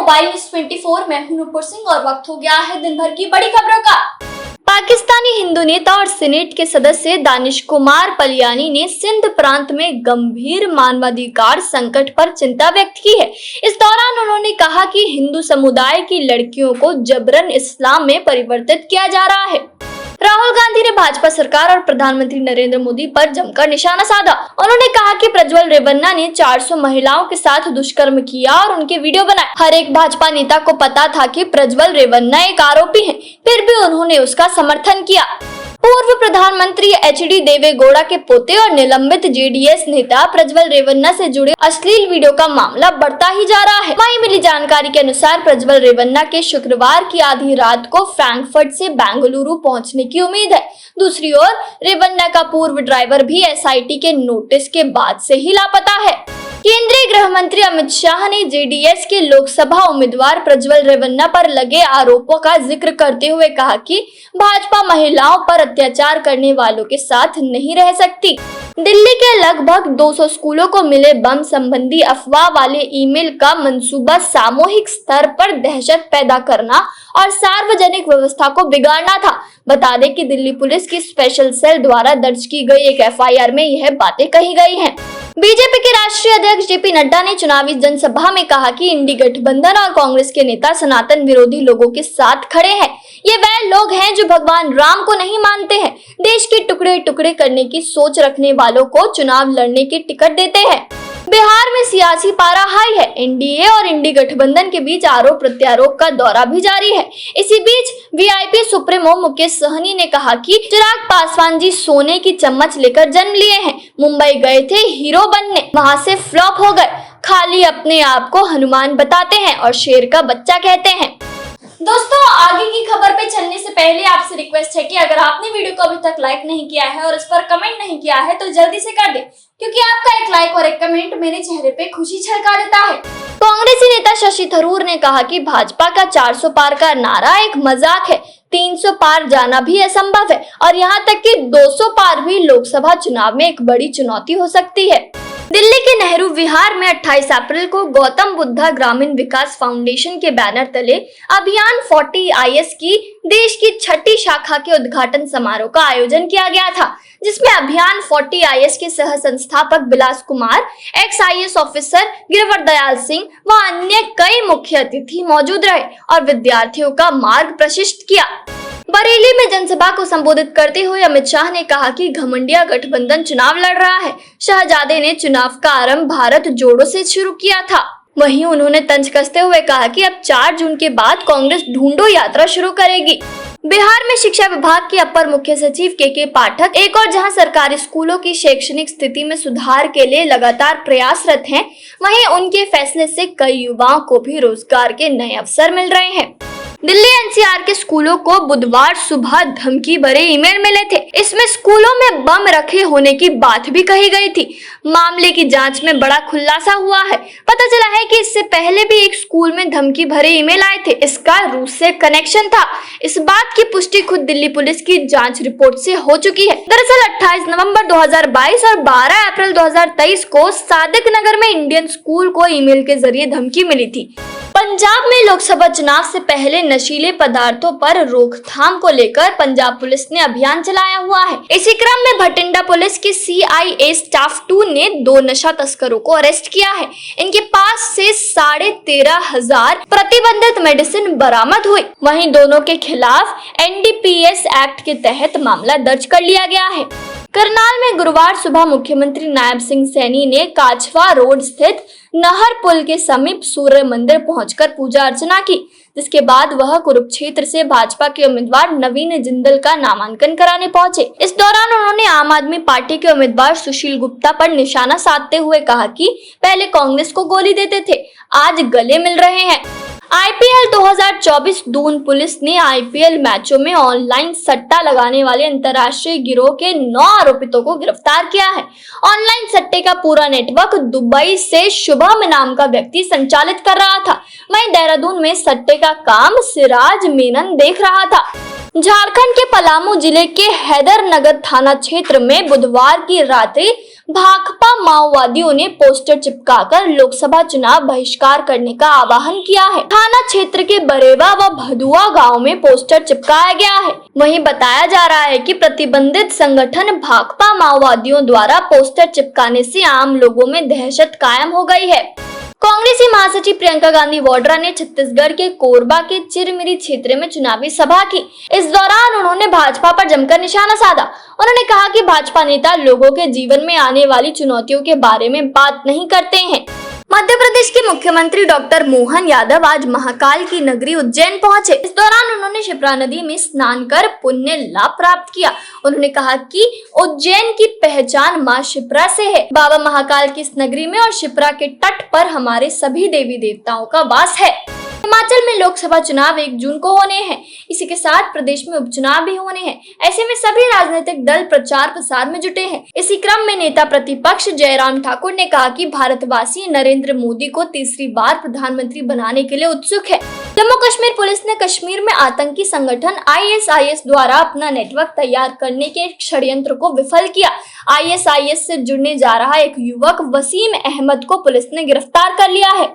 Mobile news 24 में हूं नूपुर सिंह और वक्त हो गया है दिन भर की बड़ी खबरों का। पाकिस्तानी हिंदू नेता और सीनेट के सदस्य दानिश कुमार पलियानी ने सिंध प्रांत में गंभीर मानवाधिकार संकट पर चिंता व्यक्त की है। इस दौरान उन्होंने कहा कि हिंदू समुदाय की लड़कियों को जबरन इस्लाम में परिवर्तित किया जा रहा है। राहुल गांधी ने भाजपा सरकार और प्रधानमंत्री नरेंद्र मोदी पर जमकर निशाना साधा। उन्होंने कहा कि प्रज्वल रेवन्ना ने 400 महिलाओं के साथ दुष्कर्म किया और उनके वीडियो बनाए। हर एक भाजपा नेता को पता था कि प्रज्वल रेवन्ना एक आरोपी हैं, फिर भी उन्होंने उसका समर्थन किया। पूर्व प्रधानमंत्री एचडी देवेगौड़ा के पोते और निलंबित जेडीएस नेता प्रज्वल रेवन्ना से जुड़े अश्लील वीडियो का मामला बढ़ता ही जा रहा है। वहीं मिली जानकारी के अनुसार प्रज्वल रेवन्ना के शुक्रवार की आधी रात को फ्रैंकफर्ट से बेंगलुरु पहुंचने की उम्मीद है। दूसरी ओर रेवन्ना का पूर्व ड्राइवर भी एसआईटी के नोटिस के बाद से ही लापता है। केंद्रीय गृह मंत्री अमित शाह ने जेडीएस के लोकसभा उम्मीदवार प्रज्वल रेवन्ना पर लगे आरोपों का जिक्र करते हुए कहा कि भाजपा महिलाओं पर अत्याचार करने वालों के साथ नहीं रह सकती। दिल्ली के लगभग 200 स्कूलों को मिले बम संबंधी अफवाह वाले ईमेल का मंसूबा सामूहिक स्तर पर दहशत पैदा करना और सार्वजनिक व्यवस्था को बिगाड़ना था। बता दें कि दिल्ली पुलिस की स्पेशल सेल द्वारा दर्ज की गई एक एफआईआर में यह बातें कही गई हैं। बीजेपी के राष्ट्रीय अध्यक्ष जेपी नड्डा ने चुनावी जनसभा में कहा कि इंडी गठबंधन और कांग्रेस के नेता सनातन विरोधी लोगों के साथ खड़े हैं। ये वह लोग हैं जो भगवान राम को नहीं मानते हैं, देश के टुकड़े टुकड़े करने की सोच रखने वालों को चुनाव लड़ने की टिकट देते हैं। बिहार में सियासी पारा हाई है। एनडीए और इंडी गठबंधन के बीच आरोप प्रत्यारोप का दौरा भी जारी है। इसी बीच वीआईपी सुप्रीमो मुकेश सहनी ने कहा कि चिराग पासवान जी सोने की चम्मच लेकर जन्म लिए हैं। मुंबई गए थे हीरो बनने, वहां से फ्लॉप हो गए। खाली अपने आप को हनुमान बताते हैं और शेर का बच्चा कहते हैं। दोस्तों, आगे की खबर पे चलने से पहले आपसे रिक्वेस्ट है कि अगर आपने वीडियो को अभी तक लाइक नहीं किया है और इस पर कमेंट नहीं किया है तो जल्दी से कर दें, क्योंकि आपका एक लाइक और एक कमेंट मेरे चेहरे पे खुशी छलका देता है। कांग्रेसी नेता शशि थरूर ने कहा कि भाजपा का 400 पार का नारा एक मजाक है, 300 पार जाना भी असंभव है और यहाँ तक कि 200 पार भी लोकसभा चुनाव में एक बड़ी चुनौती हो सकती है। दिल्ली के नेहरू विहार में 28 अप्रैल को गौतम बुद्धा ग्रामीण विकास फाउंडेशन के बैनर तले अभियान 40 IS की देश की 6ठी शाखा के उद्घाटन समारोह का आयोजन किया गया था, जिसमें अभियान 40 IS के सह संस्थापक Bilas Kumar, x IS officer Girwar Dayal Singh व अन्य कई मुख्य अतिथि मौजूद रहे और विद्यार्थियों का मार्ग प्रशस्त किया। बरेली में जनसभा को संबोधित करते हुए अमित शाह ने कहा कि घमंडिया गठबंधन चुनाव लड़ रहा है। शहजादे ने चुनाव का आरंभ भारत जोड़ो से शुरू किया था। वहीं उन्होंने तंज कसते हुए कहा कि अब 4 जून के बाद कांग्रेस ढूंढो यात्रा शुरू करेगी। बिहार में शिक्षा विभाग के अपर मुख्य सचिव के पाठक एक और जहां सरकारी स्कूलों की शैक्षणिक स्थिति में सुधार के लिए लगातार प्रयासरत हैं, वहीं उनके फैसले से कई युवाओं को भी रोजगार के नए अवसर मिल रहे हैं। दिल्ली एनसीआर के स्कूलों को बुधवार सुबह धमकी भरे ईमेल मिले थे। इसमें स्कूलों में बम रखे होने की बात भी कही गई थी। मामले की जांच में बड़ा खुलासा हुआ है। पता चला है कि इससे पहले भी एक स्कूल में धमकी भरे ईमेल आए थे। इसका रूस से कनेक्शन था। इस बात की पुष्टि खुद दिल्ली पुलिस की जांच रिपोर्ट से हो चुकी है। दरअसल 28 नवंबर 2022 और 12 अप्रैल 2023 को सादिक नगर में इंडियन स्कूल को ईमेल के जरिए धमकी मिली थी। पंजाब में लोकसभा चुनाव से पहले नशीले पदार्थों पर रोकथाम को लेकर पंजाब पुलिस ने अभियान चलाया हुआ है। इसी क्रम में भटिंडा पुलिस की CIA स्टाफ 2 ने 2 नशा तस्करों को अरेस्ट किया है। इनके पास से 13,500 प्रतिबंधित मेडिसिन बरामद हुई। वहीं दोनों के खिलाफ NDPS एक्ट के तहत मामला दर्ज कर लिया गया है। करनाल में गुरुवार सुबह मुख्यमंत्री नायब सिंह सैनी ने काछवा रोड स्थित नहर पुल के समीप सूर्य मंदिर पहुंचकर पूजा अर्चना की, जिसके बाद वह कुरुक्षेत्र से भाजपा के उम्मीदवार नवीन जिंदल का नामांकन कराने पहुंचे। इस दौरान उन्होंने आम आदमी पार्टी के उम्मीदवार सुशील गुप्ता पर निशाना साधते हुए कहा कि पहले कांग्रेस को गोली देते थे, आज गले मिल रहे हैं। IPL 2024 दून पुलिस ने IPL मैचों में ऑनलाइन सट्टा लगाने वाले अंतर्राष्ट्रीय गिरोह के 9 आरोपितों को गिरफ्तार किया है। ऑनलाइन सट्टे का पूरा नेटवर्क दुबई से शुभम नाम का व्यक्ति संचालित कर रहा था। वहीं देहरादून में सट्टे का काम सिराज मेनन देख रहा था। झारखंड के पलामू जिले के हैदरनगर थाना क्षेत्र में बुधवार की रात्रि भाकपा माओवादियों ने पोस्टर चिपकाकर लोकसभा चुनाव बहिष्कार करने का आह्वान किया है। थाना क्षेत्र के बरेवा व भदुआ गांव में पोस्टर चिपकाया गया है। वहीं बताया जा रहा है कि प्रतिबंधित संगठन भाकपा माओवादियों द्वारा पोस्टर चिपकाने से आम लोगों में दहशत कायम हो गई है। कांग्रेसी महासचिव प्रियंका गांधी वाड्रा ने छत्तीसगढ़ के कोरबा के चिरमिरी क्षेत्र में चुनावी सभा की। इस दौरान उन्होंने भाजपा पर जमकर निशाना साधा। उन्होंने कहा कि भाजपा नेता लोगों के जीवन में आने वाली चुनौतियों के बारे में बात नहीं करते हैं। मध्य प्रदेश के मुख्यमंत्री डॉक्टर मोहन यादव आज महाकाल की नगरी उज्जैन पहुंचे। इस दौरान उन्होंने शिप्रा नदी में स्नान कर पुण्य लाभ प्राप्त किया। उन्होंने कहा कि उज्जैन की पहचान मां शिप्रा से है। बाबा महाकाल की इस नगरी में और शिप्रा के तट पर हमारे सभी देवी देवताओं का वास है। हिमाचल में लोकसभा चुनाव 1 जून को होने हैं। इसी के साथ प्रदेश में उपचुनाव भी होने हैं। ऐसे में सभी राजनीतिक दल प्रचार प्रसार में जुटे हैं। इसी क्रम में नेता प्रतिपक्ष जयराम ठाकुर ने कहा कि भारतवासी नरेंद्र मोदी को तीसरी बार प्रधानमंत्री बनाने के लिए उत्सुक है। जम्मू कश्मीर पुलिस ने कश्मीर में आतंकी संगठन ISIS द्वारा अपना नेटवर्क तैयार करने के षड्यंत्र को विफल किया। ISIS से जुड़ने जा रहा एक युवक वसीम अहमद को पुलिस ने गिरफ्तार कर लिया है।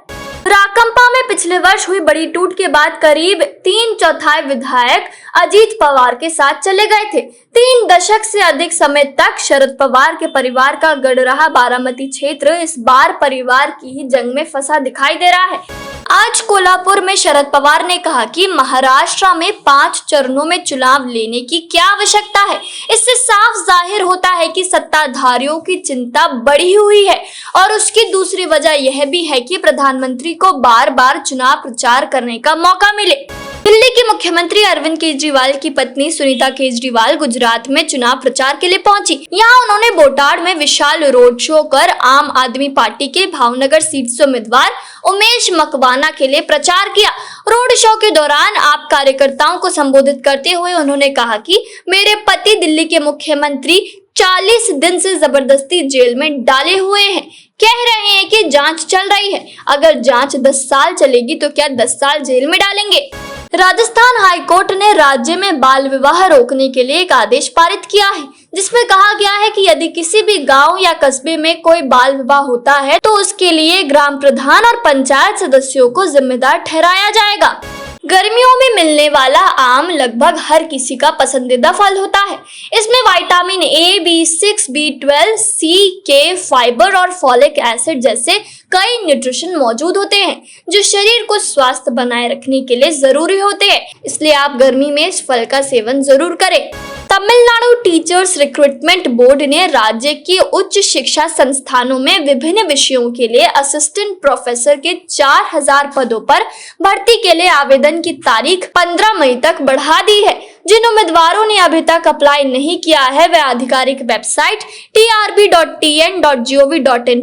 राकंपा में पिछले वर्ष हुई बड़ी टूट के बाद करीब 3/4 विधायक अजीत पवार के साथ चले गए थे। 3 दशक से अधिक समय तक शरद पवार के परिवार का गढ़ रहा बारामती क्षेत्र इस बार परिवार की ही जंग में फंसा दिखाई दे रहा है। आज कोल्हापुर में शरद पवार ने कहा कि महाराष्ट्र में 5 चरणों में चुनाव लेने की क्या आवश्यकता है। इससे साफ जाहिर होता है कि सत्ताधारियों की चिंता बढ़ी हुई है और उसकी दूसरी वजह यह भी है कि प्रधानमंत्री को बार बार चुनाव प्रचार करने का मौका मिले। दिल्ली के मुख्यमंत्री अरविंद केजरीवाल की पत्नी सुनीता केजरीवाल गुजरात में चुनाव प्रचार के लिए पहुंची। यहां उन्होंने बोटाड में विशाल रोड शो कर आम आदमी पार्टी के भावनगर सीट से उम्मीदवार उमेश मकवाना के लिए प्रचार किया। रोड शो के दौरान आप कार्यकर्ताओं को संबोधित करते हुए उन्होंने कहा कि मेरे पति दिल्ली के मुख्यमंत्री 40 दिन से जबरदस्ती जेल में डाले हुए हैं। कह रहे हैं कि जांच चल रही है। अगर जांच 10 साल चलेगी तो क्या 10 साल जेल में डालेंगे। राजस्थान हाईकोर्ट ने राज्य में बाल विवाह रोकने के लिए एक आदेश पारित किया है, जिसमें कहा गया है कि यदि किसी भी गांव या कस्बे में कोई बाल विवाह होता है तो उसके लिए ग्राम प्रधान और पंचायत सदस्यों को जिम्मेदार ठहराया जाएगा। गर्मियों में मिलने वाला आम लगभग हर किसी का पसंदीदा फल होता है। इसमें vitamin A, B6, B12, C, K, fibre और फॉलिक एसिड जैसे कई न्यूट्रिशन मौजूद होते हैं जो शरीर को स्वस्थ बनाए रखने के लिए जरूरी होते हैं। इसलिए आप गर्मी में इस फल का सेवन जरूर करें। तमिलनाडु टीचर्स रिक्रूटमेंट बोर्ड ने राज्य के उच्च शिक्षा संस्थानों में विभिन्न विषयों के लिए असिस्टेंट प्रोफेसर के 4000 पदों पर भर्ती के लिए आवेदन की तारीख 15 मई तक बढ़ा दी है। जिन उम्मीदवारों ने अभी तक अप्लाई नहीं किया है वे आधिकारिक वेबसाइट trb.tn.gov.in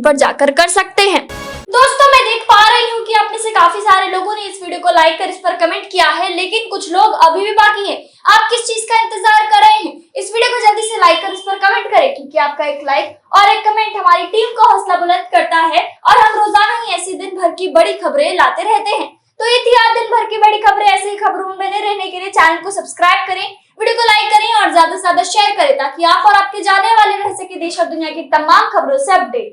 पर जाकर कर सकते हैं। दोस्तों, मैं देख पा रही हूँ कि आप में से काफी सारे लोगों ने इस वीडियो को लाइक कर इस पर कमेंट किया है, लेकिन कुछ लोग अभी भी बाकी हैं। आप किस चीज का इंतजार कर रहे हैं? इस वीडियो को जल्दी से लाइक कर इस पर कमेंट करें, क्योंकि आपका एक लाइक और एक कमेंट हमारी टीम को हौसला बुलंद करता है और हम रोजाना ही ऐसी दिन भर की बड़ी खबरें लाते रहते हैं। तो ये थी आज दिन भर की बड़ी खबरें। ऐसे ही खबरों में बने रहने के लिए चैनल को सब्सक्राइब करें, वीडियो को लाइक करें और ज्यादा से ज्यादा शेयर करें, ताकि आप और आपके जाने वाले रह सके देश और दुनिया की तमाम खबरों से अपडेट।